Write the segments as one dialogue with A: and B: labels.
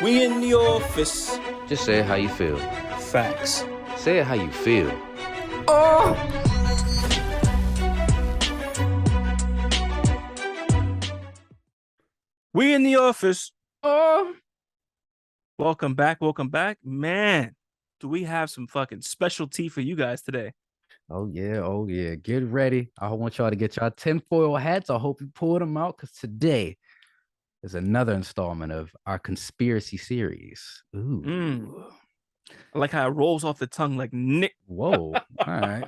A: We in the office.
B: Just say it how you feel.
A: Facts.
B: Say it how you feel.
A: Oh! We in the office. Oh! Welcome back. Man, do we have some fucking specialty for you guys today?
C: Oh yeah. Get ready. I want y'all to get y'all tinfoil hats. I hope you pull them out because today is another installment of our conspiracy series. Ooh.
A: I like how it rolls off the tongue like Nick.
C: Whoa. All right.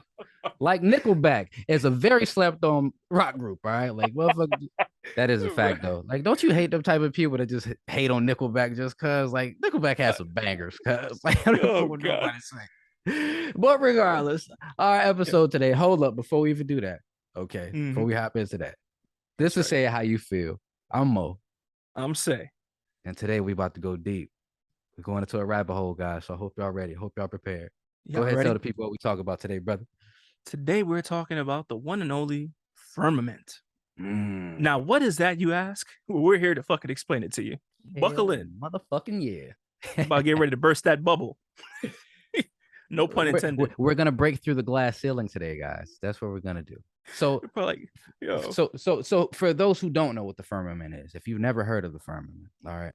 C: Like Nickelback is a very slept on rock group, all right? Like, motherfucker, that is a fact though. Like, don't you hate them type of people that just hate on Nickelback just cause like Nickelback has some bangers, cause like I don't know what nobody say. But regardless, our episode today, hold up before we even do that. Okay, before we hop into that. This is Say How You Feel. I'm Mo.
A: I'm Say.
C: And today we about to go deep. We're going into a rabbit hole, guys. So I hope y'all ready. Hope y'all prepared. Go ahead and tell the people what we talk about today, brother.
A: Today we're talking about the one and only firmament. Now, what is that, you ask? Well, we're here to fucking explain it to you. Buckle in.
C: Motherfucking yeah.
A: About getting ready to burst that bubble. No pun intended.
C: We're gonna break through the glass ceiling today, guys. That's what we're gonna do. So, so for those who don't know what the firmament is, if you've never heard of the firmament, all right,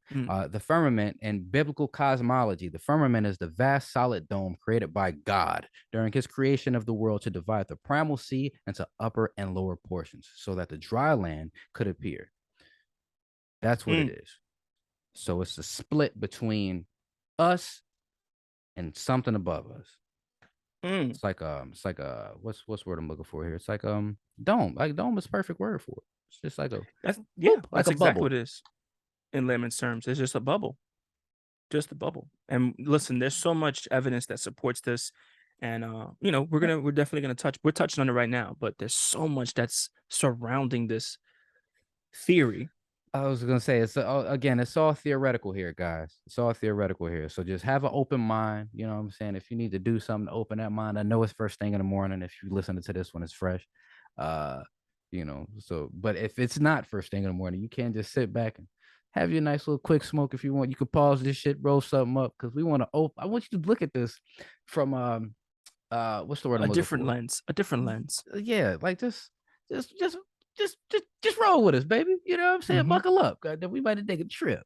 C: the firmament in biblical cosmology, the firmament is the vast solid dome created by God during His creation of the world to divide the primal sea into upper and lower portions, so that the dry land could appear. That's what it is. So it's a split between us and something above us. It's like what's word I'm looking for here? It's like dome. Like dome is perfect word for it. It's just like
A: that's exactly what it is in layman's terms. It's just a bubble. Just a bubble. And listen, there's so much evidence that supports this. And we're definitely gonna we're touching on it right now, but there's so much that's surrounding this theory.
C: I was gonna say it's all theoretical here, guys. It's all theoretical here. So just have an open mind. You know what I'm saying? If you need to do something to open that mind, I know it's first thing in the morning. If you listen to this when it's fresh, but if it's not first thing in the morning, you can't just sit back and have your nice little quick smoke. If you want, you could pause this shit, roll something up, because we want to open. I want you to look at this from what's the word?
A: A different lens.
C: Yeah, like just roll with us, baby. You know what I'm saying? Buckle up. God, we might take a trip.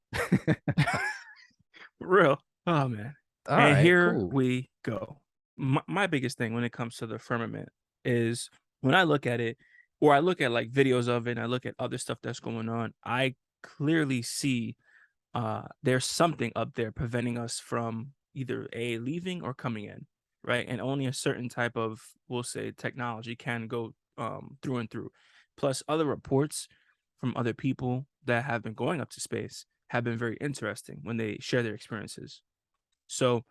A: Real. Oh man. Here we go. My biggest thing when it comes to the firmament is when I look at it, or I look at like videos of it, and I look at other stuff that's going on, I clearly see there's something up there preventing us from either leaving or coming in, right? And only a certain type of, we'll say, technology can go through and through. Plus, other reports from other people that have been going up to space have been very interesting when they share their experiences. So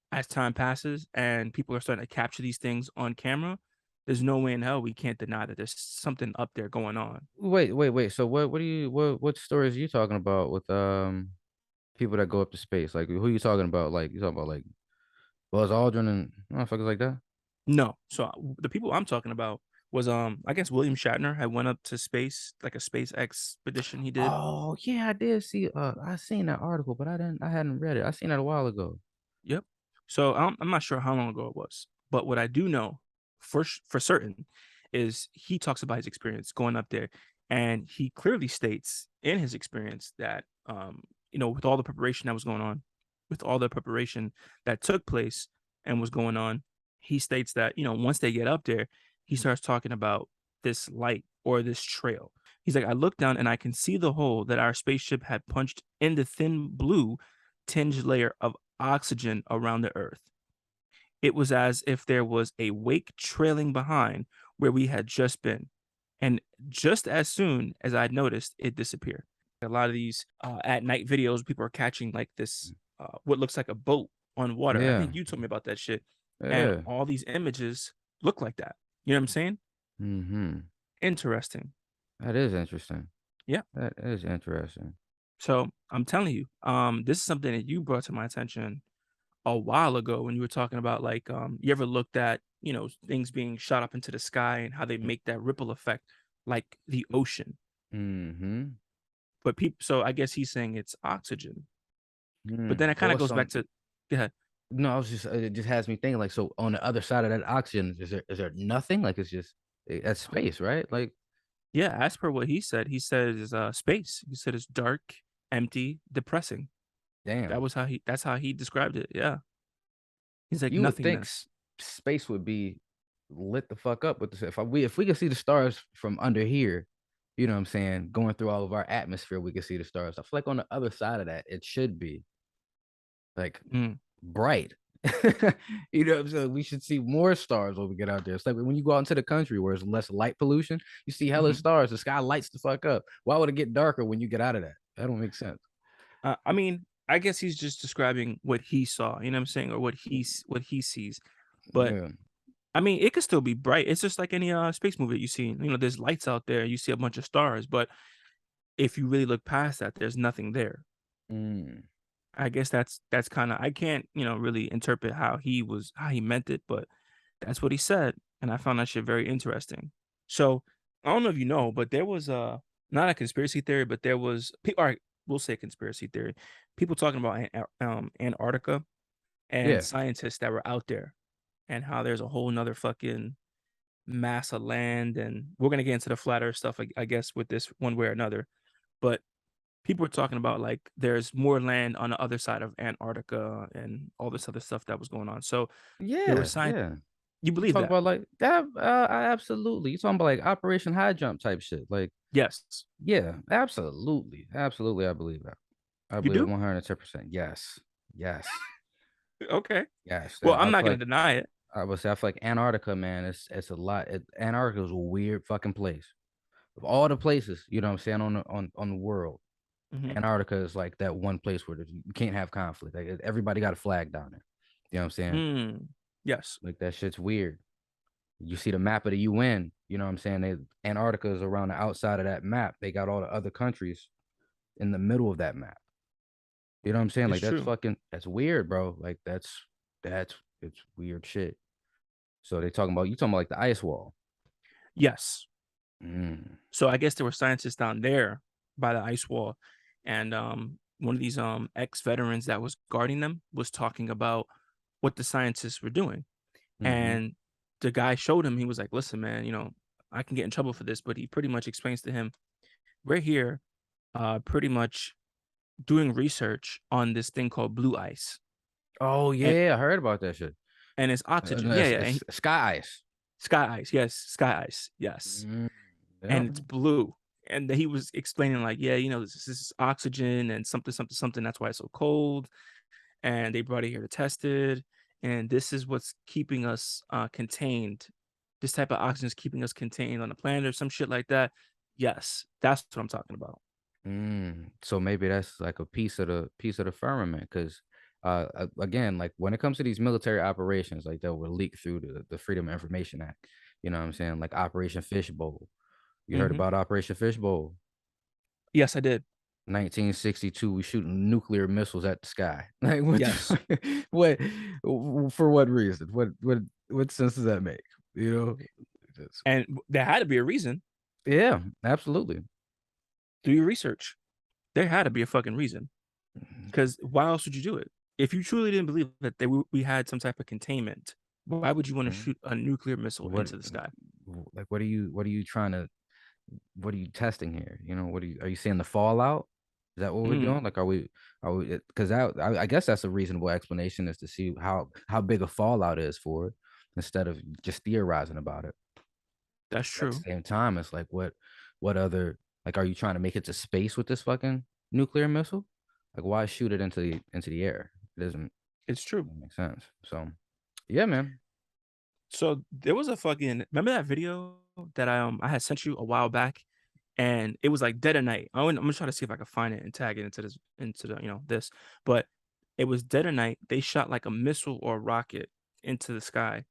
A: as time passes and people are starting to capture these things on camera, there's no way in hell we can't deny that there's something up there going on.
C: Wait. So what stories are you talking about with people that go up to space? Like who are you talking about? Like you talking about like Buzz Aldrin and motherfuckers like that?
A: No. So the people I'm talking about was I guess William Shatner had went up to space, like a space expedition he did.
C: Oh yeah, I did see I seen that article, but I hadn't read it. I seen that a while ago.
A: Yep. So I'm not sure how long ago it was, but what I do know for certain is he talks about his experience going up there, and he clearly states in his experience that with all the preparation that was going on, with all the preparation that took place and was going on, he states that once they get up there, he starts talking about this light or this trail. He's like, I look down and I can see the hole that our spaceship had punched in the thin blue tinged layer of oxygen around the Earth. It was as if there was a wake trailing behind where we had just been. And just as soon as I'd noticed, it disappeared. A lot of these at night videos, people are catching like this, what looks like a boat on water.
C: Yeah.
A: I think you told me about that shit.
C: Yeah.
A: And all these images look like that. You know what I'm saying?
C: Mm-hmm.
A: Interesting.
C: That is interesting.
A: Yeah.
C: That is interesting.
A: So I'm telling you, this is something that you brought to my attention a while ago when you were talking about like, you ever looked at, things being shot up into the sky and how they make that ripple effect like the ocean.
C: Mm-hmm.
A: But so I guess he's saying it's oxygen. But then it
C: But
A: kind of
C: what's
A: goes back
C: on?
A: to, yeah,
C: No, I was just it just has me thinking like, so on the other side of that oxygen, is there nothing? Like it's just that's space, right? Like,
A: yeah. As per what he said is space. He said it's dark, empty, depressing.
C: damn.
A: That's how he described it. Yeah, he's like
C: You would think
A: nothingness.
C: space would be lit the fuck up with this. If we could see the stars from under here, you know what I'm saying, going through all of our atmosphere, we could see the stars. I feel like on the other side of that, it should be like
A: Mm,
C: bright. You know what I'm saying? We should see more stars when we get out there. It's like when you go out into the country where there's less light pollution, you see hella
A: mhm.
C: stars. The sky lights the fuck up. Why would it get darker when you get out of that? That don't make sense.
A: I mean, I guess he's just describing what he saw. You know what I'm saying, or what he sees. But
C: Yeah.
A: I mean, it could still be bright. It's just like any space movie you see. You know, there's lights out there. You see a bunch of stars, but if you really look past that, there's nothing there.
C: Mm.
A: I guess that's kind of I can't really interpret how he meant it, but that's what he said, and I found that shit very interesting. So I don't know if you know, but there was not a conspiracy theory, but there was all right, we'll say conspiracy theory. People talking about Antarctica and
C: Yeah.
A: scientists that were out there and how there's a whole nother fucking mass of land, and we're gonna get into the flat earth stuff, I guess, with this one way or another. But people were talking about like there's more land on the other side of Antarctica and all this other stuff that was going on. So there was
C: Yeah.
A: science.
C: Yeah.
A: You
C: You
A: believe
C: talk
A: that?
C: about like that? Absolutely. You talking about like Operation High Jump type shit? Like,
A: Yes.
C: yeah, absolutely, absolutely. I believe that. I
A: You
C: believe it
A: do?
C: 110%. Yes, yes,
A: Okay.
C: yes.
A: Well,
C: I
A: I'm
C: feel
A: not gonna
C: like
A: deny it.
C: I would say I feel like Antarctica, man. It's a lot. Antarctica is a weird fucking place. Of all the places, you know what I'm saying, on the world,
A: Mhm.
C: Antarctica is like that one place where you can't have conflict. Like everybody got a flag down there. You know what I'm saying?
A: Mm. Yes.
C: Like that shit's weird. You see the map of the UN, you know what I'm saying? Antarctica is around the outside of that map. They got all the other countries in the middle of that map. You know what I'm saying?
A: It's
C: Like
A: true.
C: that's weird, bro. Like that's it's weird shit. So they talking about you talking about like the ice wall.
A: Yes.
C: Mm.
A: So I guess there were scientists down there by the ice wall, and one of these ex-veterans that was guarding them was talking about what the scientists were doing.
C: Mm-hmm.
A: And the guy showed him, he was like, "Listen, man, I can get in trouble for this," but he pretty much explains to him, "We're here pretty much doing research on this thing called blue ice."
C: Oh
A: And
C: yeah, I heard about that shit.
A: it's oxygen.
C: No,
A: Yeah,
C: it's,
A: yeah,
C: it's sky ice.
A: sky ice. Yes, sky ice. Yes.
C: Mm.
A: And
C: Yep.
A: it's blue. And he was explaining like, yeah, this is oxygen and something, something, something. That's why it's so cold. And they brought it here to test it. And this is what's keeping us contained. This type of oxygen is keeping us contained on the planet or some shit like that. Yes, that's what I'm talking about.
C: So maybe that's like a piece of the firmament, because again, like when it comes to these military operations, like that were leaked through the Freedom of Information Act. You know what I'm saying? Like Operation Fishbowl. You heard
A: Hmm.
C: about Operation Fishbowl?
A: Yes, I did.
C: 1962, we shooting nuclear missiles at the sky. Like what?
A: Yes.
C: What? For what reason? What sense does that make? You know? Just,
A: And there had to be a reason.
C: yeah, absolutely.
A: Do your research. There had to be a fucking reason. Because why else would you do it? If you truly didn't believe that we had some type of containment, why would you want to
C: Mhm.
A: shoot a nuclear missile
C: What?
A: into the sky?
C: Like what are you trying to? What are you testing here? Are you seeing the fallout? Is that what we're
A: Mm,
C: doing? Like, are we? Because I guess that's a reasonable explanation, is to see how big a fallout is for it, instead of just theorizing about it.
A: that's
C: At the
A: true.
C: same time, it's like what other, like, are you trying to make it to space with this fucking nuclear missile? Like, why shoot it into the air? It doesn't
A: It's true.
C: make sense. So, yeah, man.
A: So there was a fucking remember that video that I had sent you a while back, and it was like dead of night. I'm gonna try to see if I can find it and tag it into the this, but it was dead of night. They shot like a missile or a rocket into the sky,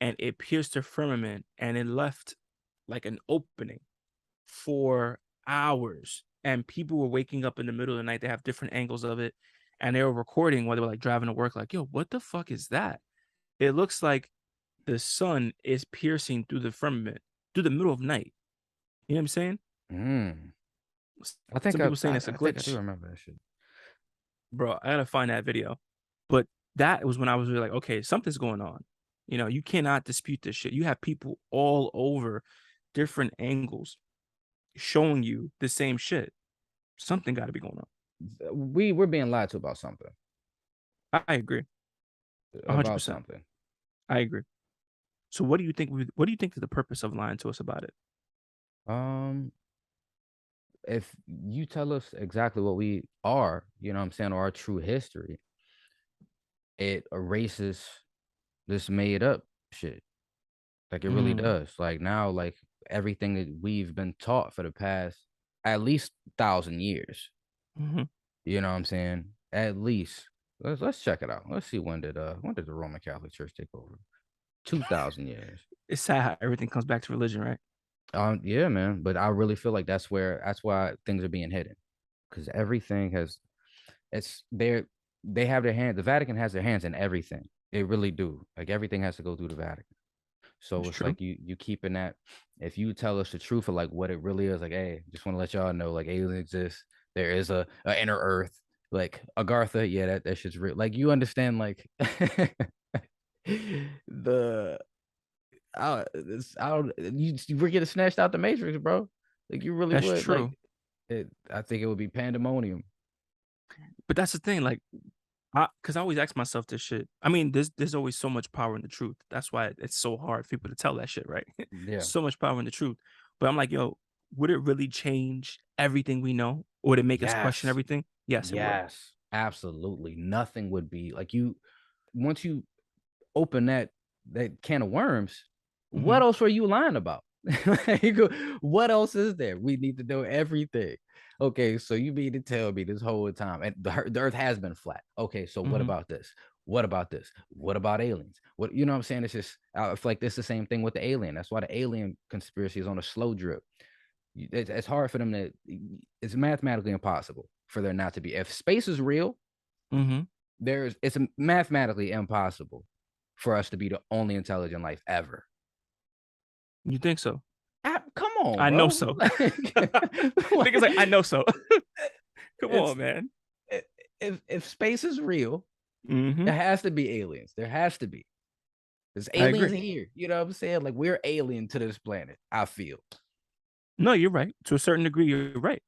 A: and it pierced the firmament, and it left like an opening for hours. And people were waking up in the middle of the night. They have different angles of it, and they were recording while they were like driving to work. Like, yo, what the fuck is that? It looks like the sun is piercing through the firmament through the middle of night. You know what I'm saying?
C: Mm.
A: Some people saying it's a
C: I think I do
A: glitch.
C: remember that shit.
A: bro, I gotta find that video. But that was when I was really like, okay, something's going on. You know, you cannot dispute this shit. You have people all over different angles showing you the same shit. Something got to be going on.
C: We're being lied to about something.
A: I agree, hundred
C: About
A: percent.
C: something.
A: I agree. So, what do you think? What do you think is the purpose of lying to us about it?
C: Um, if you tell us exactly what we are, you know what I'm saying, or our true history, it erases this made up shit. Like it really
A: Mm,
C: does. Like now, like everything that we've been taught for the past at least 1,000 years.
A: hmm
C: You know what I'm saying? At least. Let's check it out. Let's see when did the Roman Catholic Church take over? 2,000 years.
A: It's sad how everything comes back to religion, right?
C: Yeah, man. But I really feel like that's why things are being hidden. Because everything has it's they have their hand, the Vatican has their hands in everything. They really do. Like everything has to go through the Vatican. So
A: It's
C: it's
A: true.
C: like you keeping that. If you tell us the truth of like what it really is, like, hey, just want to let y'all know, like aliens exist. There is a inner Earth. Like Agartha, yeah, that shit's real. Like you understand, like the I don't you were getting snatched out the Matrix, bro. Like you really
A: That's
C: would. Like
A: true.
C: I think it would be pandemonium.
A: But that's the thing, like, because I always ask myself this shit. I mean, there's always so much power in the truth. That's why it's so hard for people to tell that shit, right?
C: Yeah.
A: So much power in the truth. But I'm like, yo, would it really change everything we know, or would it make us question
C: Yes.
A: everything? Yes, it would.
C: Yes. Absolutely. Nothing would be like you once you open that can of worms,
A: hmm
C: what else were you lying about? Like, what else is there? We need to know everything. Okay, so you mean to tell me this whole time, and the Earth has been flat. Okay, so what
A: hmm
C: about this? What about this? What about aliens? What you know what I'm saying? It's just I feel like this is the same thing with the alien. That's why the alien conspiracy is on a slow drip. It's hard for them to. It's mathematically impossible for there not to be. If space is real,
A: hmm
C: it's mathematically impossible for us to be the only intelligent life ever.
A: You think so?
C: Come on,
A: I know
C: bro.
A: so. Niggas like, I
C: Like,
A: know so. Come
C: it's
A: on, man.
C: if space is real,
A: hmm
C: there has to be aliens. There has to be. There's
A: I
C: aliens
A: agree.
C: here. You know what I'm saying? Like we're alien to this planet. I feel
A: No, you're right. To a certain degree, you're right.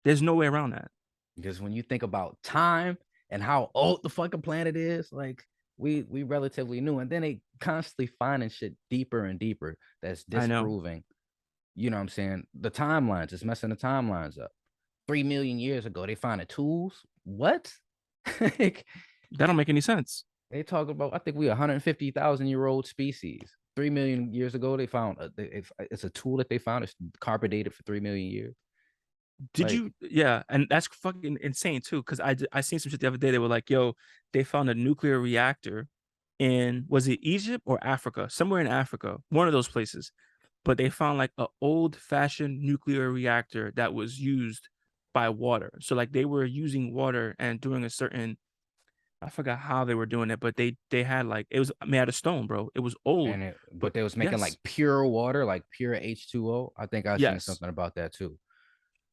A: There's no way around that.
C: because when you think about time and how old the fucking planet is, like we relatively new, and then they constantly finding shit deeper and deeper that's
A: I know.
C: disproving. You know what I'm saying? The timelines, it's messing the timelines up. 3 million years ago, they found the tools. What? Like,
A: That don't make any sense.
C: they talk about, I think we 150,000-year-old species. 3 million years ago, they found it's a tool that they found. It's carbon dated for 3 million years.
A: Did
C: Like,
A: you? Yeah, and that's fucking insane too. Because I seen some shit the other day. They were like, "Yo, they found a nuclear reactor in was it Egypt or Africa? Somewhere in Africa, one of those places." But they found like a old fashioned nuclear reactor that was used by water. So like they were using water and doing a certain. I forgot how they were doing it, but they had like it was made out of stone, bro. It was old,
C: but
A: but
C: they was making
A: yes,
C: like pure water, like pure H2O. I think I seen
A: yes,
C: something about that too.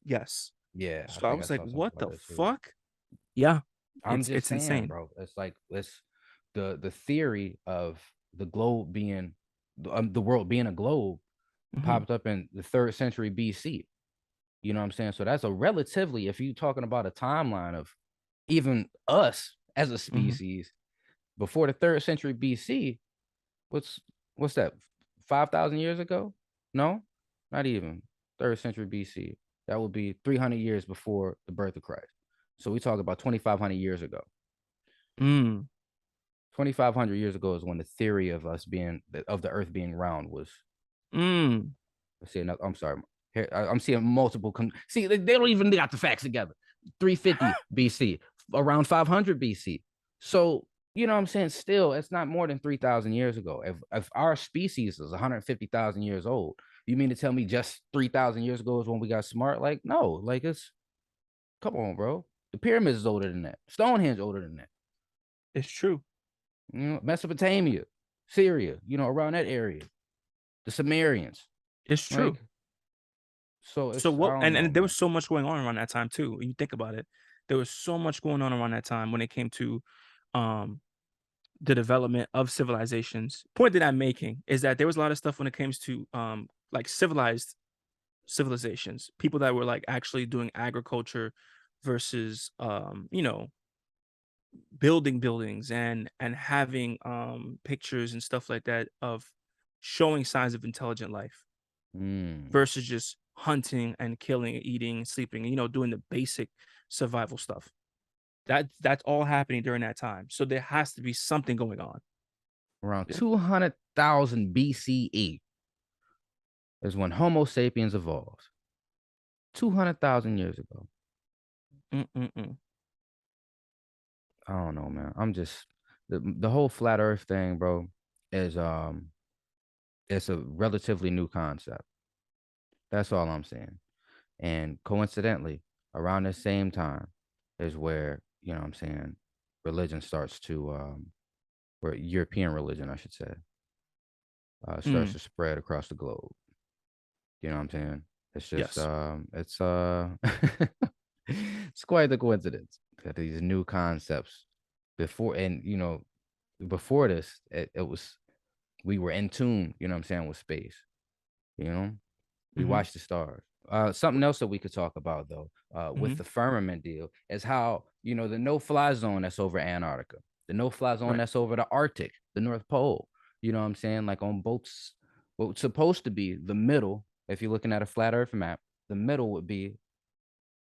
A: yes.
C: Yeah, I
A: So I
C: think I
A: was like,
C: saw something
A: "What
C: about
A: the
C: that too.
A: fuck?" Yeah,
C: I'm just
A: it's
C: saying,
A: insane.
C: bro. It's like it's the theory of the globe being the world being a globe
A: hmm
C: popped up in the third century BC. You know what I'm saying? So that's a relatively, if you're talking about a timeline of even us as a
A: hmm
C: species before the third century BC, what's what's that? 5,000 years ago? No, not even third century BC. That would be 300 years before the birth of Christ. So we talk about 2,500 years ago.
A: Mm.
C: 2,500 years ago is when the theory of us being of the Earth being round was.
A: Mm.
C: Let's see, another, I'm sorry. Here, I'm seeing multiple. See, they don't even got the facts together. 350 BC, around 500 BC. So you know what I'm saying. Still, it's not more than 3,000 years ago. If our species is 150,000 years old, you mean to tell me just 3,000 years ago is when we got smart? Like no, like it's come on, bro. The pyramids is older than that. Stonehenge older than that.
A: It's true.
C: You know, Mesopotamia, Syria, around that area, the Sumerians.
A: It's true.
C: Like, so
A: So
C: it's I
A: what
C: don't
A: and
C: know,
A: there
C: man.
A: was so much going on around that time too. When you think about it. There was so much going on around that time when it came to um the development of civilizations. Point that I'm making is that there was a lot of stuff when it comes to like civilized civilizations, people that were like actually doing agriculture versus building buildings and having pictures and stuff like that of showing signs of intelligent life
C: Mm.
A: versus just hunting and killing, eating, sleeping, doing the basic survival stuff. That's all happening during that time. So there has to be something going on.
C: Around
A: Yeah.
C: 200,000 BCE is when Homo sapiens evolved. 200,000 years ago.
A: Mm-mm-mm.
C: I don't know, man. I'm just the whole flat Earth thing, bro. Is it's a relatively new concept. That's all I'm saying. And coincidentally, around the same time is where, what I'm saying, religion starts to where European religion, I should say, starts
A: Mm.
C: to spread across the globe. You know what I'm saying? It's just
A: Yes.
C: it's quite the coincidence that these new concepts before and before this it was we were in tune, you know what I'm saying, with space. You know, we
A: Hmm.
C: watched the stars. Something else that we could talk about though, with
A: Hmm.
C: the firmament deal is how the no-fly zone that's over Antarctica, the no-fly zone
A: Right.
C: that's over the Arctic, the North Pole. You know what I'm saying? Like on both, what's supposed to be the middle. If you're looking at a flat Earth map, the middle would be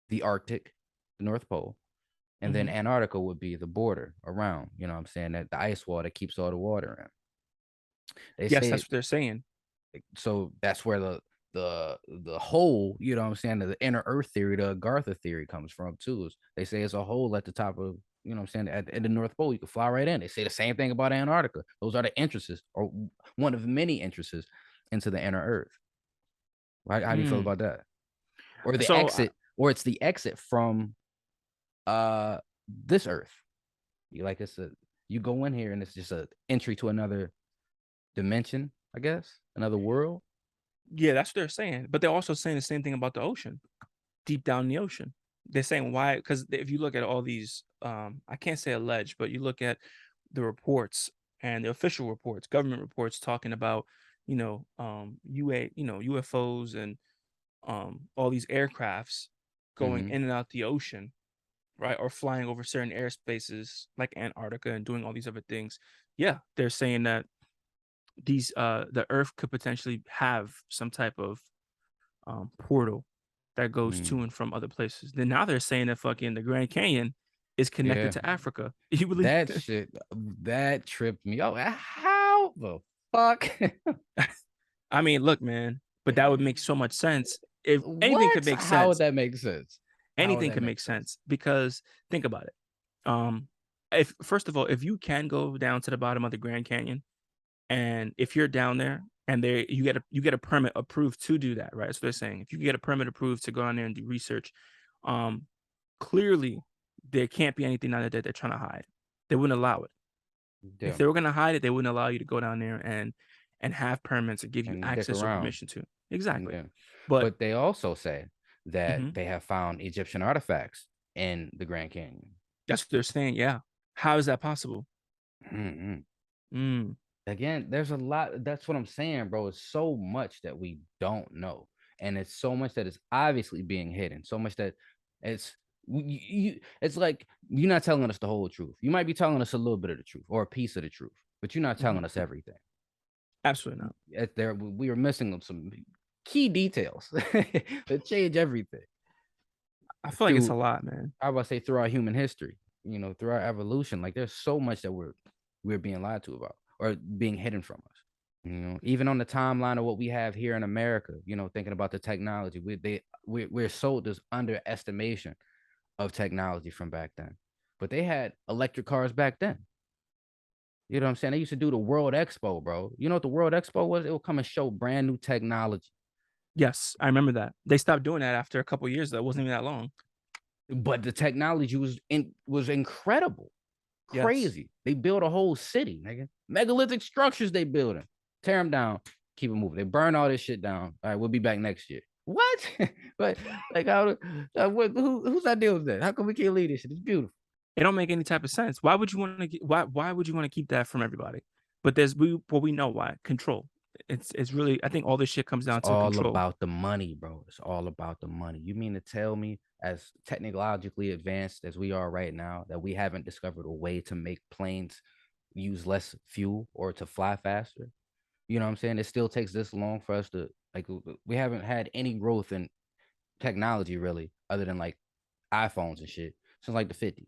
C: the Arctic, the North Pole, and then
A: Hmm.
C: Antarctica would be the border around. You know what I'm saying? That the ice wall that keeps all the water in. They
A: Yes,
C: say
A: that's what they're saying.
C: so that's where the hole, you know what I'm saying, the inner earth theory, the Agartha theory comes from too. Is they say it's a hole at the top of, what I'm saying, at the North Pole. You can fly right in. They say the same thing about Antarctica. Those are the entrances, or one of many entrances into the inner earth. How do you feel
A: Mm.
C: about that? Or the
A: So
C: exit, or it's the exit from this earth. You like it's a you go in here and it's just a entry to another dimension, I guess, another world.
A: yeah, that's what they're saying. But they're also saying the same thing about the ocean, deep down in the ocean. They're saying why? Because if you look at all these, I can't say alleged, but you look at the reports and the official reports, government reports talking about, UFOs and all these aircrafts going
C: Mm-hmm.
A: in and out the ocean, right? Or flying over certain airspaces like Antarctica and doing all these other things. Yeah, they're saying that the Earth could potentially have some type of portal that goes to
C: Mm.
A: and from other places. Then now they're saying that fucking the Grand Canyon is connected
C: Yeah.
A: to Africa. You believe?
C: That shit that tripped me. Oh, how the fuck?
A: I mean, look, man, but that would make so much sense. If anything could
C: What?
A: make
C: How would
A: sense,
C: that make sense? How would
A: anything
C: that
A: could
C: make
A: make
C: sense?
A: sense because think about it. Um, if first of all, if you can go down to the bottom of the Grand Canyon, and if you're down there and you get a permit approved to do that, right? That's what they're saying. If you get a permit approved to go down there and do research, um, clearly there can't be anything down there that they're trying to hide. They wouldn't allow it. If
C: Yeah.
A: they were gonna hide it, they wouldn't allow you to go down there and have permits and give you
C: And dick
A: access or
C: around.
A: permission to. Exactly.
C: Yeah.
A: But
C: But they also say that
A: mhm,
C: they have found Egyptian artifacts in the Grand Canyon.
A: that's what they're saying. Yeah. How is that possible?
C: Mm-hmm.
A: Mm,
C: Again, there's a lot. That's what I'm saying, bro. It's so much that we don't know, and it's so much that is obviously being hidden. So much that it's it's like you're not telling us the whole truth. You might be telling us a little bit of the truth or a piece of the truth, but you're not
A: mhm.
C: telling us everything.
A: Absolutely not.
C: There, we are missing some key details that change everything
A: I feel like it's a
C: through.
A: lot, man.
C: I would say through our human history. Through our evolution. Like there's so much that we're being lied to about or being hidden from us. Even on the timeline of what we have here in America, thinking about the technology, we're sold this underestimation of technology from back then. But they had electric cars back then. You know what I'm saying? They used to do the World Expo, bro. You know what the World Expo was? It would come and show brand new technology.
A: Yes, I remember that. They stopped doing that after a couple years. That wasn't even that long.
C: But the technology was incredible,
A: Yes.
C: crazy. They built a whole city, nigga. Megalithic structures they building. Tear them down, keep it moving. They burn all this shit down. All right, we'll be back next year. What? But like, whose idea was that? How come we can't leave this shit? It's beautiful.
A: It don't make any type of sense. Why would you want to? Why would you want to keep that from everybody? But we know why. Control. It's really. I think all this shit comes
C: It's
A: down to
C: all
A: control.
C: about the money, bro. It's all about the money. You mean to tell me, as technologically advanced as we are right now, that we haven't discovered a way to make planes use less fuel or to fly faster? You know what I'm saying? It still takes this long for us to like. We haven't had any growth in technology really, other than like iPhones and shit, since like the 50s.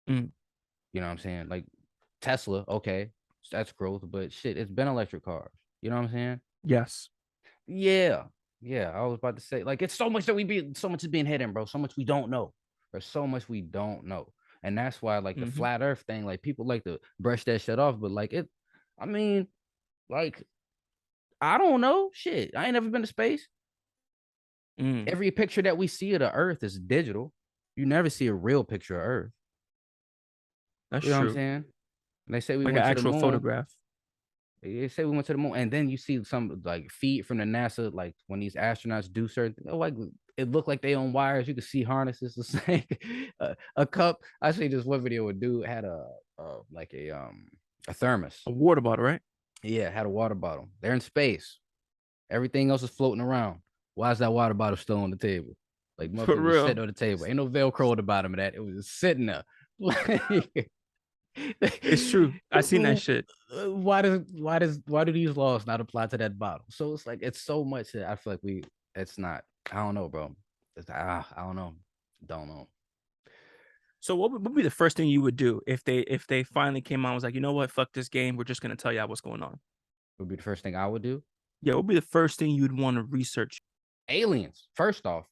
A: Mm,
C: You know what I'm saying? Like Tesla, okay, that's growth, but shit, it's been electric cars. You know what I'm saying?
A: yes.
C: Yeah. Yeah. I was about to say, like, it's so much that so much is being hidden, bro. So much we don't know. There's so much we don't know. And that's why, like, the
A: Hmm.
C: flat earth thing, like, people like to brush that shit off, but like I mean, like, I don't know. Shit. I ain't never been to space.
A: Mm,
C: Every picture that we see of the earth is digital. You never see a real picture of earth.
A: that's
C: You know what I'm
A: true.
C: saying? And they say we
A: Like an
C: went to the
A: actual
C: moon.
A: photograph.
C: They say we went to the moon, and then you see some like feed from the NASA, like when these astronauts do certain, like it looked like they on wires. You could see harnesses. The same, a cup. I see this one video. A dude had like a thermos.
A: A water bottle, right?
C: Yeah, had a water bottle. They're in space. Everything else is floating around. Why is that water bottle still on the table? Like
A: For
C: motherfucker just
A: real.
C: sitting on the table. Ain't no Velcro at the bottom of that. It was just sitting there. Like,
A: It's true. I seen that shit.
C: why do these laws not apply to that bottle? So it's like it's so much that I feel like it's not. I don't know, bro. I don't know. Don't know.
A: So what would be the first thing you would do if they finally came on and was like, you know what, fuck this game, we're just gonna tell y'all what's going on?
C: Would be the first thing I would do.
A: Yeah, what would be the first thing you'd want to research?
C: Aliens. First off,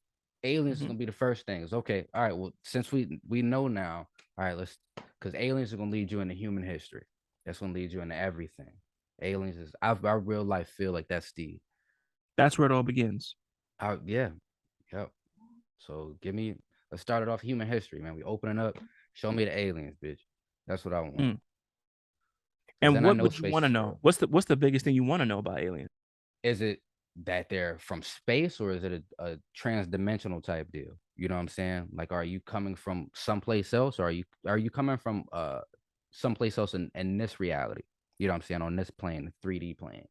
C: aliens is
A: Hmm.
C: gonna be the first things. Okay, all right. Well, since we know now, all right, let's because aliens are gonna lead you into human history. That's gonna lead you into everything. Aliens is I real life feel like that's the
A: That's where it all begins.
C: yeah, yep. So let's start it off human history, man. We opening up. Show me the aliens, bitch. That's what I want.
A: Mm.
C: Because
A: And
C: then I
A: what
C: know
A: would you
C: space
A: want to
C: is
A: know?
C: real.
A: What's the biggest thing you want to know about aliens?
C: Is it that they're from space or is it a trans-dimensional type deal? You know what I'm saying? Like, are you coming from someplace else, or are you coming from someplace else in this reality? You know what I'm saying? On this plane, the 3D plane.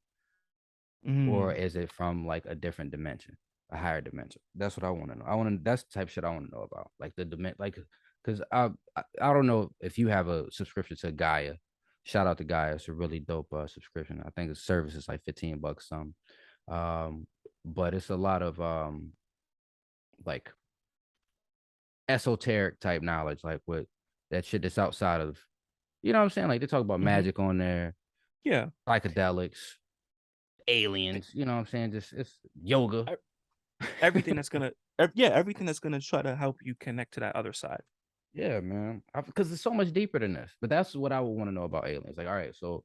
C: Or
A: Mm.
C: is it from like a different dimension, a higher dimension? That's what I want to know. That's the type of shit I want to know about, like the dimension, like because I don't know if you have a subscription to Gaia. Shout out to Gaia. It's a really dope subscription. I think the service is like $15 some. But it's a lot of like esoteric type knowledge, like what that shit that's outside of, you know what I'm saying? Like they talk about
A: Hmm.
C: magic on there,
A: Yeah.
C: psychedelics, aliens, you know what I'm saying? Just it's yoga.
A: E- Everything that's gonna, yeah, everything that's gonna try to help you connect to that other side.
C: Yeah, man. Because it's so much deeper than this. But that's what I would want to know about aliens. Like, all right, so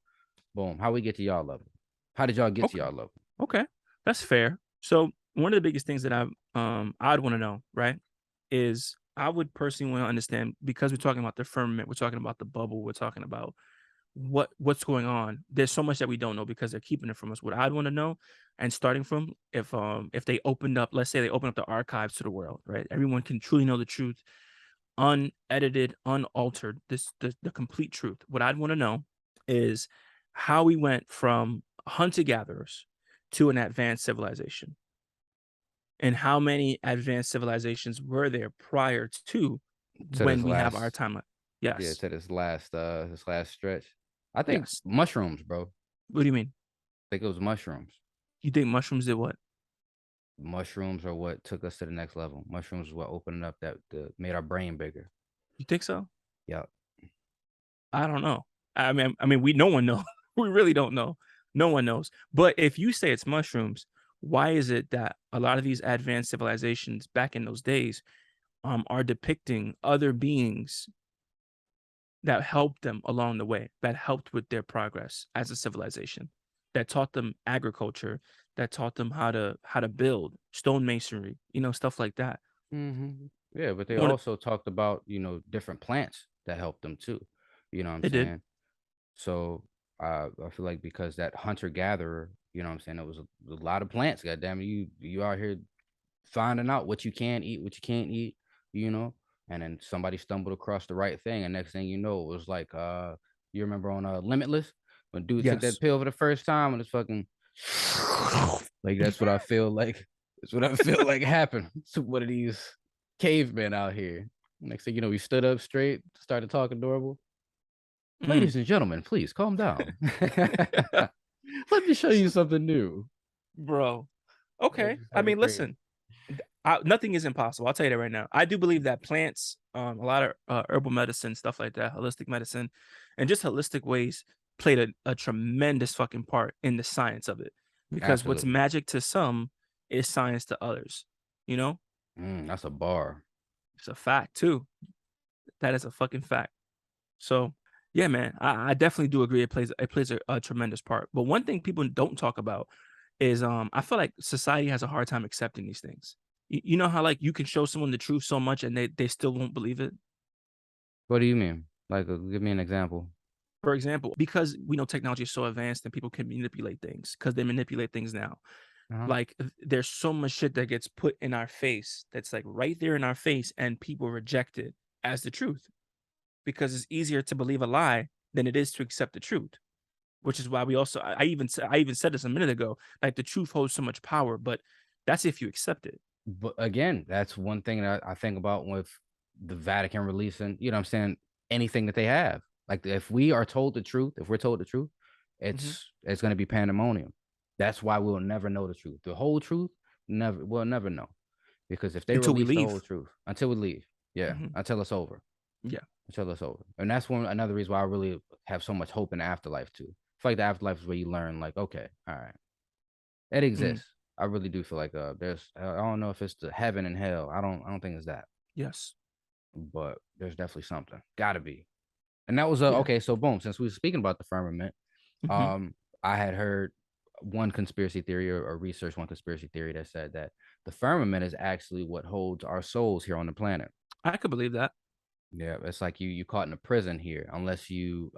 C: boom, how we get to y'all level? How did y'all get to
A: Okay.
C: y'all level?
A: Okay. That's fair. So one of the biggest things that I'd want to know, right, is I would personally want to understand because we're talking about the firmament, we're talking about the bubble, we're talking about what's going on. There's so much that we don't know because they're keeping it from us. What I'd want to know, and starting from if they opened up, let's say they open up the archives to the world, right? Everyone can truly know the truth, unedited, unaltered, the complete truth. What I'd want to know is how we went from hunter gatherers to an advanced civilization, and how many advanced civilizations were there prior to
C: To
A: when
C: this
A: we have our
C: last,
A: timeline.
C: yeah,
A: Yes.
C: to this last stretch. I think
A: Yes.
C: mushrooms, bro. I
A: What do you mean?
C: think it was mushrooms.
A: You think mushrooms did what?
C: Mushrooms are what took us to the next level. Mushrooms is what opened up made our brain bigger.
A: You think so?
C: Yep.
A: I don't know. I mean, we no one knows. We really don't know. No one knows. But if you say it's mushrooms, why is it that a lot of these advanced civilizations back in those days are depicting other beings that helped them along the way, that helped with their progress as a civilization, that taught them agriculture, that taught them how to build stonemasonry, stuff like that.
C: Yeah, but they
A: One,
C: also talked about, different plants that helped them too. You know what I'm
A: they did.
C: saying? So I feel like because that hunter gatherer, You know what I'm saying? There was a lot of plants. Goddamn it, you out here finding out what you can eat, what you can't eat. You know, and then somebody stumbled across the right thing, and next thing you know, it was like you remember on Limitless when dude took that
A: Yes.
C: pill for the first time and it's fucking like that's what I feel like. That's what I feel like happened to one of these cavemen out here. Next thing you know, we stood up straight, started talking normal.
A: Mm.
C: Ladies and gentlemen, please calm down. Let me show you something new.
A: Bro.
C: That
A: Okay.
C: just
A: I
C: happened
A: mean,
C: crazy.
A: listen, nothing is impossible. I'll tell you that right now. I do believe that plants, a lot of herbal medicine, stuff like that, holistic medicine, and just holistic ways played a tremendous fucking part in the science of it. Because what's
C: Absolutely.
A: magic to some is science to others. You know,
C: That's a bar.
A: it's a fact too. That is a fucking fact. So, yeah, man, I definitely do agree. It plays a tremendous part. But one thing people don't talk about is I feel like society has a hard time accepting these things. You know how like you can show someone the truth so much and they still won't believe it.
C: What do you mean? Like, give me an example.
A: For example, because we know technology is so advanced and people can manipulate things because they manipulate things now.
C: Uh-huh.
A: Like there's so much shit that gets put in our face that's like right there in our face and people reject it as the truth because it's easier to believe a lie than it is to accept the truth. Which is why we also I even said this a minute ago, like the truth holds so much power, but that's if you accept it.
C: But again, that's one thing that I think about with the Vatican releasing, you know what I'm saying, anything that they have. Like if we are told the truth, if we're told the truth,
A: Mhm.
C: it's gonna be pandemonium. That's why we'll never know the truth. The whole truth, we'll never know. Because if they
A: Until we
C: release the whole
A: leave.
C: truth until we leave, yeah,
A: Mhm.
C: until it's over.
A: Yeah.
C: Until it's over. And that's another reason why I really have so much hope in the afterlife too. I feel like the afterlife is where you learn, like, okay, all right, it
A: Mhm.
C: exists. I really do feel like there's I don't know if it's the heaven and hell. I don't think it's that,
A: Yes.
C: but there's definitely something. Gotta be. And that was
A: Yeah.
C: okay. So boom, since we were speaking about the firmament,
A: Mhm.
C: um, I had heard one conspiracy theory or researched one conspiracy theory that said that the firmament is actually what holds our souls here on the planet.
A: I could believe that.
C: Yeah, it's like you caught in a prison here unless you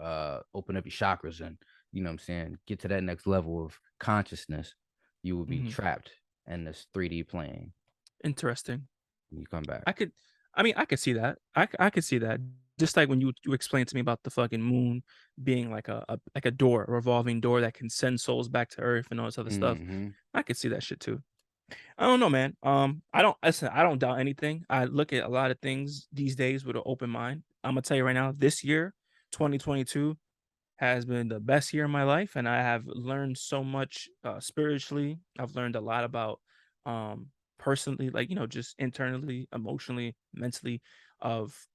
C: open up your chakras and you know what I'm saying, get to that next level of consciousness, you will be
A: Mhm.
C: trapped in this 3D plane.
A: Interesting.
C: When you come back.
A: I could I mean, I could see that. I could see that. Just like when you explained to me about the fucking moon being like a door, a revolving door that can send souls back to Earth and all this other stuff.
C: Mm-hmm.
A: I could see that shit too. I don't know, man. I don't doubt anything. I look at a lot of things these days with an open mind. I'm gonna tell you right now, this year, 2022, has been the best year of my life, and I have learned so much spiritually. I've learned a lot about personally, like just internally, emotionally, mentally, of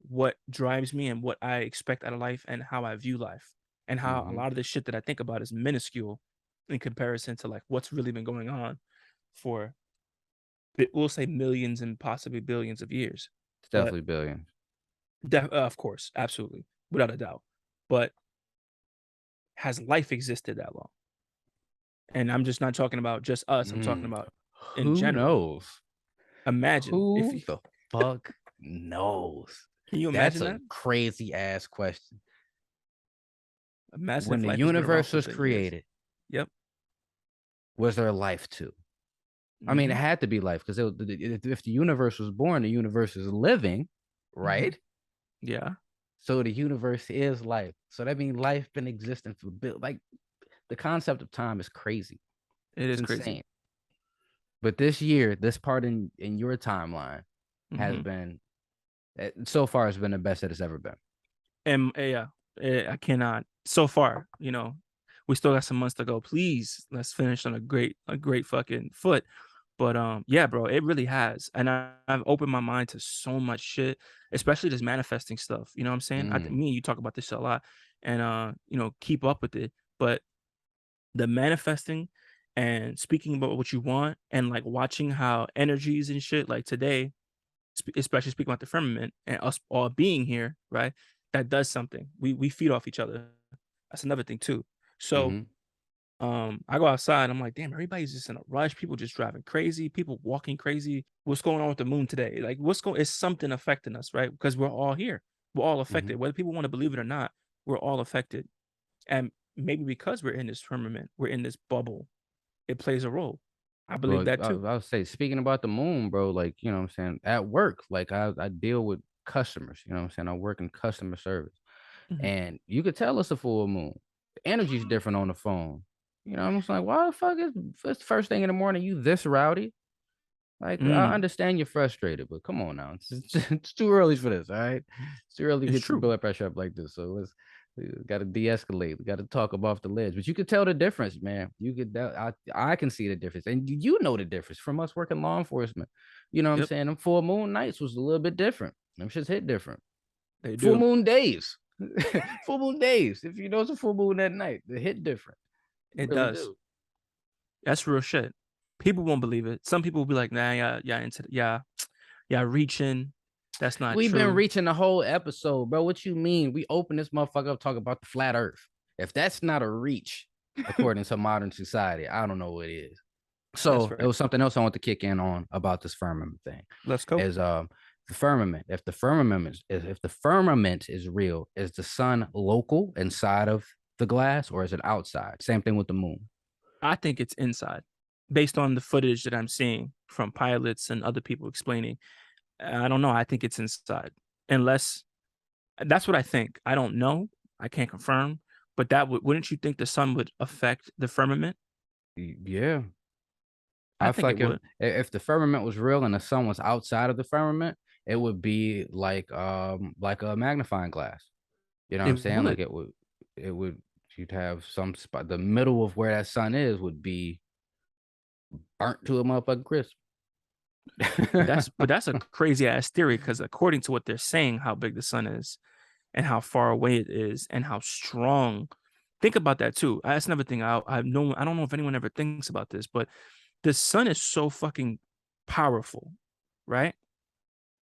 A: what drives me and what I expect out of life and how I view life. And how a
C: Mm-hmm.
A: lot of the shit that I think about is minuscule in comparison to like what's really been going on for we'll say millions and possibly billions of years.
C: It's
A: But
C: definitely billions.
A: of course, absolutely, without a doubt. But has life existed that long? And I'm just not talking about just us. I'm talking
C: Mm.
A: about in
C: Who
A: general.
C: knows?
A: Imagine if
C: Who
A: you
C: the fuck knows?
A: can you
C: That's
A: imagine
C: a
A: that?
C: crazy ass question.
A: Imagine
C: When
A: if
C: the
A: life has been around
C: universe
A: for
C: was
A: been years.
C: created,
A: Yep.
C: was there life too? I mean, it
A: Hmm.
C: had to be life because if the universe was born, the universe is living,
A: Hmm.
C: right?
A: Yeah,
C: So the universe is life. So that means life been existing for like the concept of time is crazy.
A: it
C: It's
A: is crazy.
C: insane. But this year, this part in your timeline has
A: Hmm.
C: been so far has been the best that it's ever been.
A: And yeah, I cannot. So far, we still got some months to go. Please, let's finish on a great fucking foot. But yeah, bro, it really has, and I've opened my mind to so much shit, especially this manifesting stuff. You know what I'm saying?
C: Mm,
A: Me and you talk about this shit a lot, and keep up with it. But the manifesting and speaking about what you want, and like watching how energies and shit, like today, especially speaking about the firmament and us all being here, right? That does something. We feed off each other. That's another thing too. So
C: mm-hmm,
A: I go outside. I'm like, damn, everybody's just in a rush. People just driving crazy. People walking crazy. What's going on with the moon today? Like, what's going? Is something affecting us, right? Because we're all here. We're all
C: mm-hmm.
A: affected, whether people want to believe it or not. We're all affected, and maybe because we're in this firmament, we're in this bubble, it plays a role. I believe
C: Well,
A: that too.
C: I'll say, speaking about the moon, bro, like, you know what I'm saying? At work, like I deal with customers, you know what I'm saying? I work in customer service.
A: Mhm.
C: And you could tell it's a full moon. The energy's different on the phone. You know, I'm just like, why the fuck is it's first thing in the morning? You this rowdy? Like, I
A: Mm,
C: understand you're frustrated, but come on now, it's too early for this. All right, it's too early to
A: it's
C: get your
A: true.
C: blood pressure up like this. So we got to de-escalate. We got to talk them off the ledge. But you could tell the difference, man. You could, I can see the difference, and you know the difference from us working law enforcement. You know what I'm
A: Yep,
C: saying? Them full moon nights was a little bit different. Them shits hit different.
A: they
C: Full
A: do.
C: moon days. Full moon days. If you know it's a full moon at night, they hit different. They
A: It
C: really
A: does.
C: do.
A: That's real shit. People won't believe it. Some people will be like, "Nah, yeah, into yeah, reaching. That's not
C: We've been
A: true."
C: reaching the whole episode, bro. What you mean? We open this motherfucker up talking about the flat earth. If that's not a reach, according to modern society, I don't know what it is.
A: That's
C: So it
A: right.
C: was something else I want to kick in on about this firmament thing.
A: Let's go.
C: Is the firmament. If the firmament is real, is the sun local inside of the glass or is it outside? Same thing with the moon.
A: I think it's inside, based on the footage that I'm seeing from pilots and other people explaining. I don't know. I think it's inside, unless that's what I think. I don't know. I can't confirm, but that wouldn't you think the sun would affect the firmament?
C: Yeah.
A: I
C: I feel
A: think it
C: like
A: would.
C: if the firmament was real and the sun was outside of the firmament, it would be like a magnifying glass. You know what I'm
A: It
C: saying? Like
A: would.
C: it would you'd have some spot, the middle of where that sun is would be burnt to a motherfucking crisp.
A: But that's a crazy ass theory because according to what they're saying, how big the sun is and how far away it is and how strong. Think about that too. That's another thing. I don't know if anyone ever thinks about this, but the sun is so fucking powerful, right?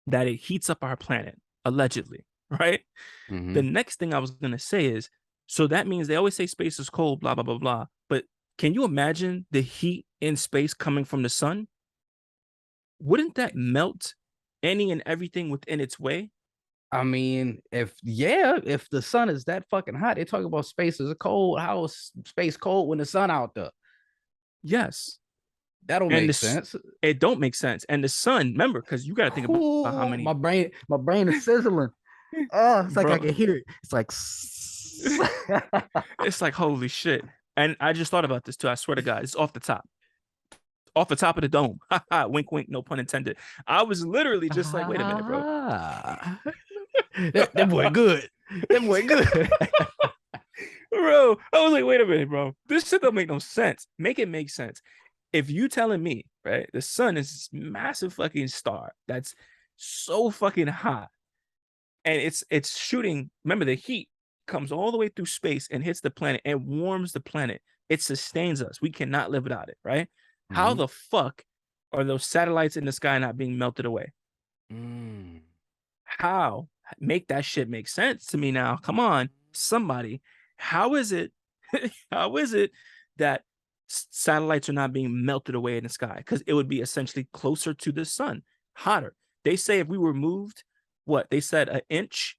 A: That it heats up our planet, allegedly, right? The
C: Hmm.
A: next thing I was gonna say is, so that means they always say space is cold, blah blah blah blah. But can you imagine the heat in space coming from the sun? Wouldn't that melt any and everything within its way?
C: I mean, if the sun is that fucking hot, they talk about space is cold. How is space cold when the sun out there?
A: Yes.
C: That don't
A: And
C: make
A: this
C: sense.
A: it don't make sense. And the sun, remember, because you got to think about how
C: Ooh,
A: many,
C: my brain is sizzling. Oh, it's like I
A: bro.
C: can hear it. It's like
A: It's like holy shit. And I just thought about this too. I swear to God, it's off the top of the dome. Wink, wink, no pun intended. I was literally just like, wait a minute, bro.
C: ah. That boy good. That boy good.
A: Bro, I was like, wait a minute, bro. This shit don't make no sense. Make it make sense. If you telling me, right, the sun is this massive fucking star that's so fucking hot and it's shooting, remember the heat comes all the way through space and hits the planet and warms the planet. It sustains us. We cannot live without it, right? How
C: Mhm.
A: the fuck are those satellites in the sky not being melted away?
C: Mm.
A: How? Make that shit make sense to me now. Come on, somebody. How is it? How is it that satellites are not being melted away in the sky? Because it would be essentially closer to the sun, hotter. They say if we were moved, what they said, an inch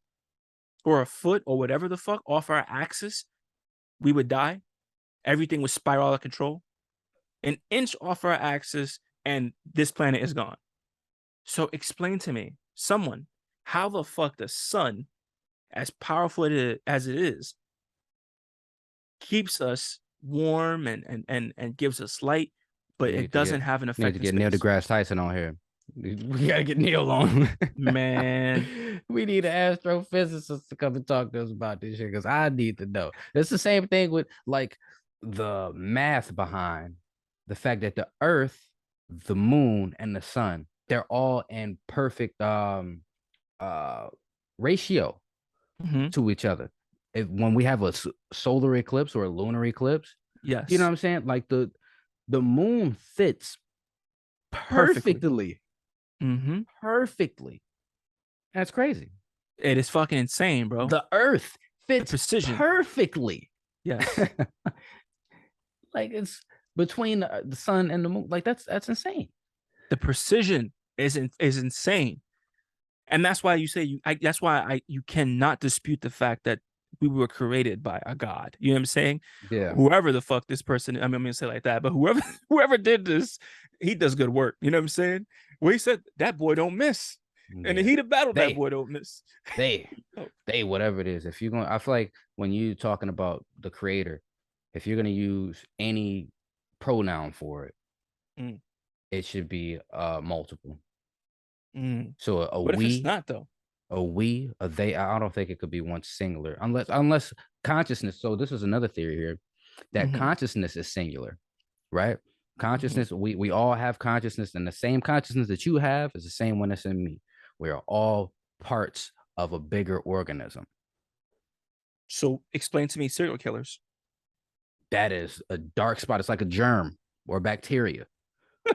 A: or a foot or whatever the fuck off our axis, we would die. Everything would spiral out of control. An inch off our axis, and this planet is gone. So explain to me, someone, how the fuck the sun, as powerful as it is, keeps us warm and gives us light, but
C: We
A: it
C: need to
A: doesn't
C: get
A: have an
C: need to
A: effect in
C: get Neil
A: space.
C: deGrasse Tyson on here. We gotta get Neil on.
A: Man,
C: We need an astrophysicist to come and talk to us about this shit because I need to know. It's the same thing with like the math behind the fact that the Earth, the Moon, and the Sun, they're all in perfect uh ratio
A: mhm,
C: to each other. When we have a solar eclipse or a lunar eclipse, you know what
A: yes,
C: I'm saying? Like the moon fits
A: perfectly.
C: perfectly,
A: Mhm.
C: perfectly. That's crazy.
A: It is fucking insane, bro.
C: The earth
A: The
C: fits
A: precision.
C: perfectly.
A: Yes.
C: Like it's between the sun and the moon. Like that's insane.
A: The precision is insane. And that's why you say that's why you cannot dispute the fact that we were created by a God. You know what I'm saying?
C: Yeah.
A: Whoever the fuck this person, I mean, I'm gonna say it like that, but whoever did this, he does good work. You know what I'm saying? Where he said that boy don't miss. And the
C: Yeah.
A: heat of battle, that
C: They,
A: boy don't miss.
C: they,
A: Oh.
C: they, whatever it is. If you're going, I feel like when you talking about the creator, if you're gonna use any pronoun for it,
A: Mm,
C: it should be multiple.
A: mm.
C: So a
A: What if it's
C: we,
A: not though?
C: a we, a they. I don't think it could be one singular unless consciousness. So this is another theory here that
A: Mm-hmm,
C: consciousness is singular, right?
A: mm-hmm.
C: Consciousness, we all have consciousness, and the same consciousness that you have is the same one that's in me. We are all parts of a bigger organism.
A: So explain to me serial killers.
C: That is a dark spot. It's like a germ or bacteria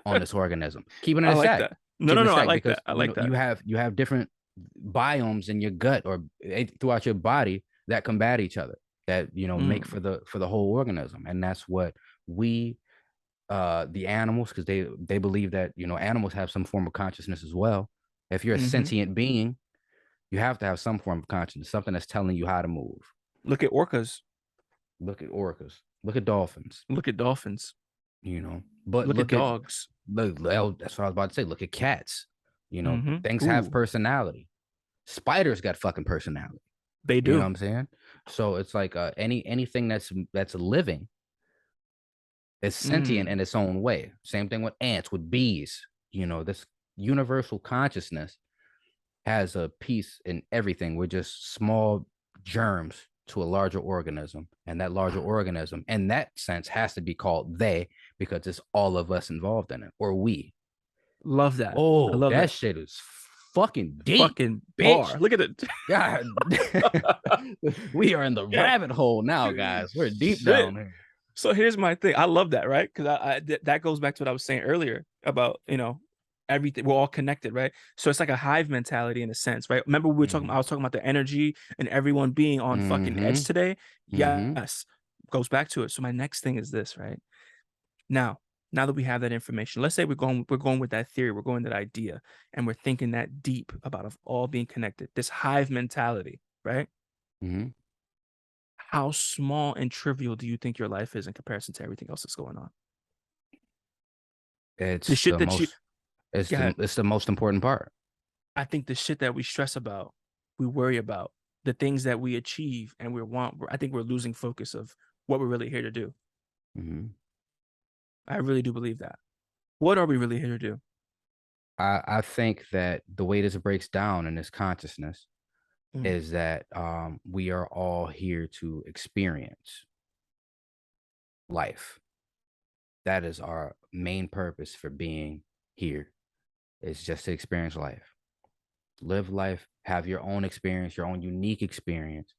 C: on this organism. Keeping it
A: I
C: a
A: like
C: stack.
A: that. No, no,
C: Keeping it a
A: no. I
C: stack
A: like
C: because
A: that. I like that.
C: you have different biomes in your gut or throughout your body that combat each other, that make
A: Mm,
C: for the whole organism. And that's what we the animals, because they believe that animals have some form of consciousness as well. If you're a
A: mm-hmm.
C: sentient being, you have to have some form of consciousness, something that's telling you how to move.
A: Look at orcas.
C: Look at orcas, look at dolphins,
A: Look at dolphins.
C: but
A: Look at
C: look at
A: dogs.
C: that's what I was about to say. Look at cats.
A: Mm-hmm.
C: Things have
A: Ooh,
C: personality. Spiders got fucking personality.
A: they
C: You know what
A: do.
C: I'm saying? So it's like anything that's living is sentient
A: Mm.
C: in its own way. Same thing with ants, with bees. This universal consciousness has a piece in everything. We're just small germs to a larger organism, and that larger organism, in that sense, has to be called they because it's all of us involved in it, or we.
A: Love that. I
C: Oh,
A: love
C: that
A: that.
C: shit is fucking deep,
A: Fucking
C: bitch.
A: bar. Look at it.
C: God, we are in the
A: Yeah.
C: rabbit hole now, guys. We're deep
A: Shit.
C: down here.
A: So here's my thing. I love that, right? Because that goes back to what I was saying earlier about everything. We're all connected, right? So it's like a hive mentality in a sense, right? Remember we were talking.
C: Mm-hmm.
A: I was talking about the energy and everyone being on fucking
C: Mm-hmm.
A: edge today.
C: Mm-hmm.
A: Yes, goes back to it. So my next thing is this, right? Now, now that we have that information, let's say we're going with that theory, we're going with that idea, and we're thinking that deep about of all being connected. This hive mentality, right?
C: Mm-hmm.
A: How small and trivial do you think your life is in comparison to everything else that's going on? The
C: It's
A: shit
C: the
A: that you
C: most. It's
A: got,
C: the most important part.
A: I think the shit that we stress about, we worry about, the things that we achieve and I think we're losing focus of what we're really here to do.
C: Mm-hmm.
A: I really do believe that. What are we really here to do?
C: I think that the way this breaks down in this consciousness
A: Mm,
C: is that we are all here to experience life. That is our main purpose for being here. It's just to experience life. Live life, have your own experience, your own unique experience.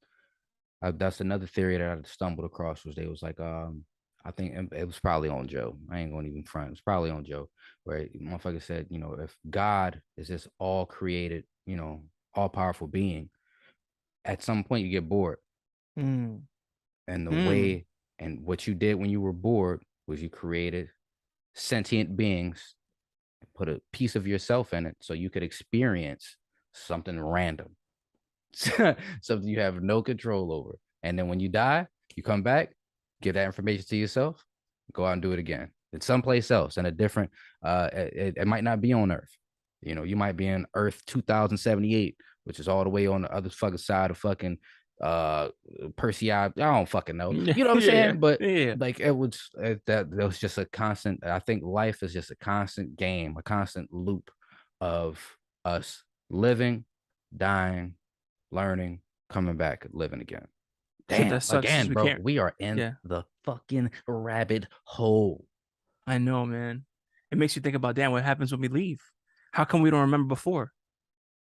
C: That's another theory that I stumbled across. Was they was like, I think it was probably on Joe. I ain't going to even front. It was probably on Joe, where motherfucker said, if God is this all created, all powerful being, at some point you get bored,
A: mm,
C: and the
A: mm.
C: way and what you did when you were bored was you created sentient beings, put a piece of yourself in it, so you could experience something random, something you have no control over. And then when you die, you come back, give that information to yourself, go out and do it again. It's someplace else and a different, it might not be on Earth. You might be in Earth 2078, which is all the way on the other fucking side of fucking Percy. I don't fucking know.
A: Yeah,
C: You know what I'm
A: yeah,
C: saying? But
A: yeah.
C: like that there was just a constant. I think life is just a constant game, a constant loop of us living, dying, learning, coming back, living again.
A: Shit that
C: Damn,
A: sucks is
C: again,
A: we
C: bro,
A: can't.
C: we are in
A: Yeah,
C: the fucking rabbit hole.
A: I know, man. It makes you think about, damn, what happens when we leave? How come we don't remember before?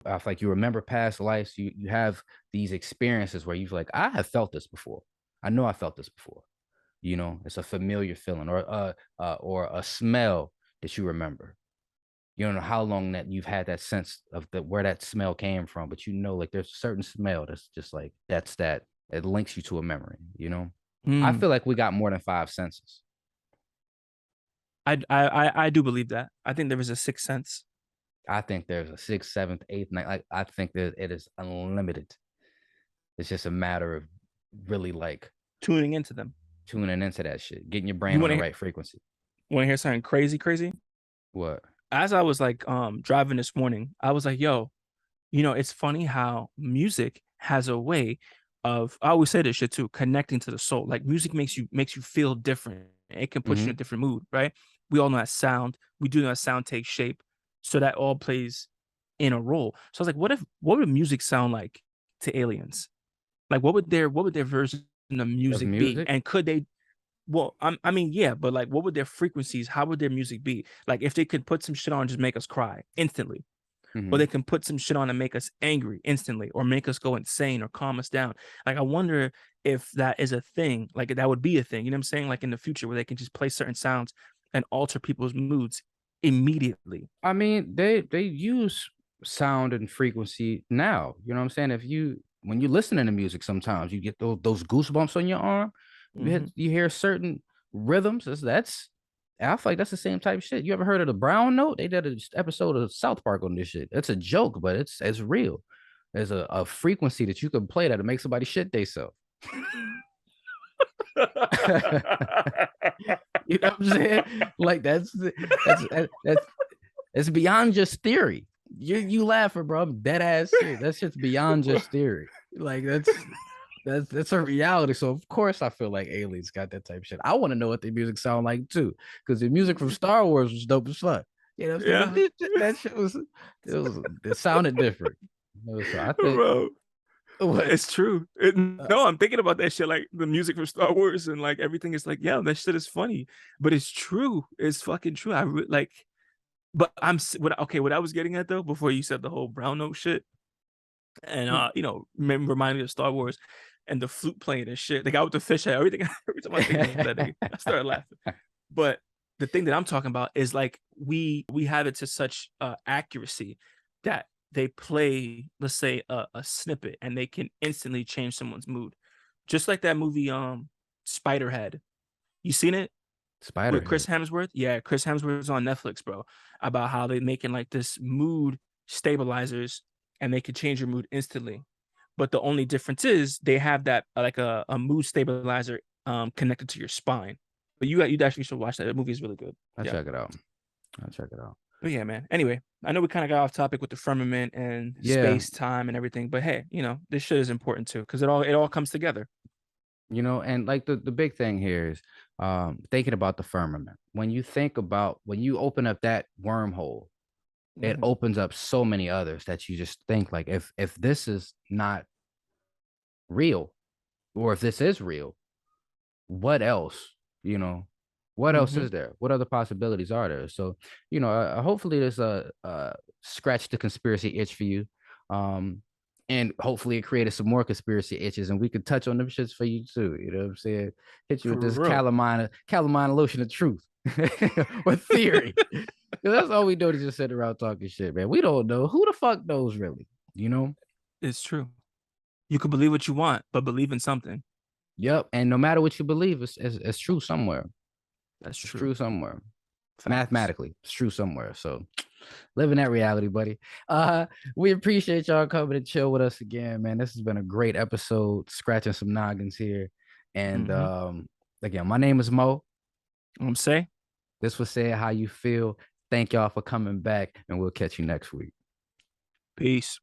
C: I feel like you remember past lives. You have these experiences where you're like, I have felt this before. I know I felt this before. It's a familiar feeling or a smell that you remember. You don't know how long that you've had that sense of where that smell came from, but like there's a certain smell that's just like that it links you to a memory. I
A: Hmm.
C: feel like we got more than five senses.
A: I do believe that. I think there is a sixth sense.
C: I think there's a sixth, seventh, eighth, ninth. I think that it is unlimited. It's just a matter of really like
A: tuning into them,
C: tuning into that shit, getting your
A: you
C: brain on
A: want
C: the
A: to
C: right frequency.
A: hear something crazy?
C: What?
A: As I was like driving this morning, I was like, yo, it's funny how music has a way of, I always say this shit too, connecting to the soul. Like music makes you feel different. It can put you in
C: Mm-hmm.
A: a different mood, right? We all know that sound. We do know that sound takes shape. So that all plays in a role. So I was like, what would music sound like to aliens? Like what would their version of
C: Of
A: music be?
C: music.
A: And could they, well, I mean, yeah, but like what would their frequencies, how would their music be? Like if they could put some shit on and just make us cry instantly, or
C: Mm-hmm.
A: they can put some shit on and make us angry instantly, or make us go insane or calm us down. Like I wonder if that is a thing, like that would be a thing, you know what I'm saying? Like in the future where they can just play certain sounds and alter people's moods immediately.
C: I mean, they use sound and frequency now. You know what I'm saying? If you when you listening to music, sometimes you get those goosebumps on your arm.
A: Hmm.
C: You hear certain rhythms. I feel like that's the same type of shit. You ever heard of the brown note? They did an episode of South Park on this shit. It's a joke, but it's real. There's a frequency that you can play that'll make somebody shit themselves. You know what I'm saying? Like that's it's beyond just theory. You laughing, bro. I'm dead ass shit. That shit's beyond just theory. Like that's a reality. So of course I feel like aliens got that type of shit. I want to know what the music sound like too, because the music from Star Wars was dope as fuck. You know what I'm
A: Yeah.
C: saying? That shit it sounded different. So I think
A: Bro,
C: what
A: it's true. No, I'm thinking about that shit, like the music from Star Wars and like everything is like, yeah, that shit is funny, but it's true. It's fucking true. Like, but what I was getting at though, before you said the whole brown note shit, and remind me of Star Wars and the flute playing and shit. The guy with the fish head, everything. Every time I think of that nigga, I start laughing. But the thing that I'm talking about is like we have it to such accuracy that they play, let's say, a snippet, and they can instantly change someone's mood. Just like that movie, Spiderhead. You seen it with Chris
C: Spiderhead.
A: Hemsworth? Yeah, Chris Hemsworth's on Netflix, bro. About how they making like this mood stabilizers, and they can change your mood instantly. But the only difference is they have that like a mood stabilizer connected to your spine. But you actually should watch that. The movie is really good.
C: I'll
A: Yeah.
C: check it out. I'll check it out.
A: But yeah, man. Anyway, I know we kind of got off topic with the firmament and
C: Yeah,
A: space, time, and everything, but hey, this shit is important too because it all comes together.
C: and like the big thing here is thinking about the firmament. When you open up that wormhole, it
A: Hmm.
C: opens up so many others that you just think like if this is not real, or if this is real, what else? You know, what else
A: Hmm.
C: is there? What other possibilities are there? So, hopefully there's a scratch the conspiracy itch for you. And hopefully it created some more conspiracy itches, and we could touch on them shits for you too. You know what I'm saying? Hit you
A: For
C: with this
A: real.
C: calamine lotion of truth or theory. 'Cause that's all we do is just sit around talking shit, man. We don't know. Who the fuck knows really? You know?
A: It's true. You can believe what you want, but believe in something.
C: Yep. And no matter what you believe, it's true somewhere.
A: That's
C: It's
A: true.
C: true somewhere.
A: Facts.
C: Mathematically, it's true somewhere. So live in that reality, buddy. We appreciate y'all coming to chill with us again, man. This has been a great episode, scratching some noggins here. And
A: Hmm.
C: again, my name is Mo.
A: I'm say
C: This was Say It How You Feel. Thank y'all for coming back, and we'll catch you next week.
A: peace.